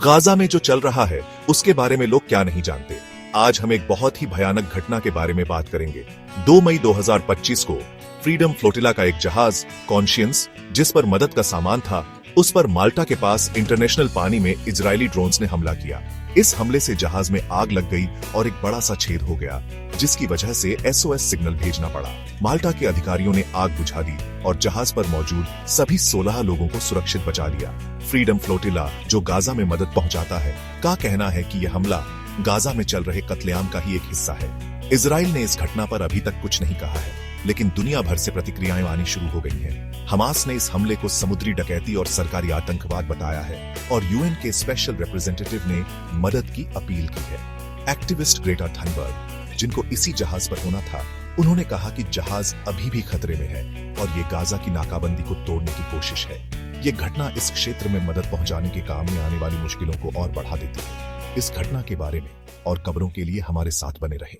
Gaza में जो चल रहा है उसके बारे में लोग क्या नहीं जानते। आज हम एक बहुत ही भयानक घटना के बारे में बात करेंगे। 2 मई 2025 को फ्रीडम फ्लोटिला का एक जहाज कॉन्शियंस, जिस पर मदद का सामान था, उस पर माल्टा के पास इंटरनेशनल पानी में इजरायली ड्रोन्स ने हमला किया। इस हमले से जहाज में आग लग गई और एक बड़ा सा छेद हो गया, जिसकी वजह से SOS सिग्नल भेजना पड़ा। माल्टा के अधिकारियों ने आग बुझा दी और जहाज पर मौजूद सभी 16 लोगों को सुरक्षित बचा लिया। फ्रीडम फ्लोटिला, जो गाजा में मदद पहुंचाता है, का कहना है कि यह हमला गाजा में चल रहे कत्लेआम का ही एक हिस्सा है। इजराइल ने इस घटना पर अभी तक कुछ नहीं कहा है, लेकिन दुनिया भर से प्रतिक्रियाएं आनी शुरू हो गई हैं। हमास ने इस हमले को समुद्री डकैती और सरकारी आतंकवाद बताया है और UN के स्पेशल रिप्रेजेंटेटिव ने मदद की अपील की है। एक्टिविस्ट ग्रेटा थनबर्ग, जिनको इसी जहाज पर होना था, उन्होंने कहा कि जहाज अभी भी खतरे में है और ये गाजा की नाकाबंदी को तोड़ने की कोशिश है। ये घटना इस क्षेत्र में मदद पहुंचाने के काम में आने वाली मुश्किलों को और बढ़ा देती है। इस घटना के बारे में और खबरों के लिए हमारे साथ बने रहें।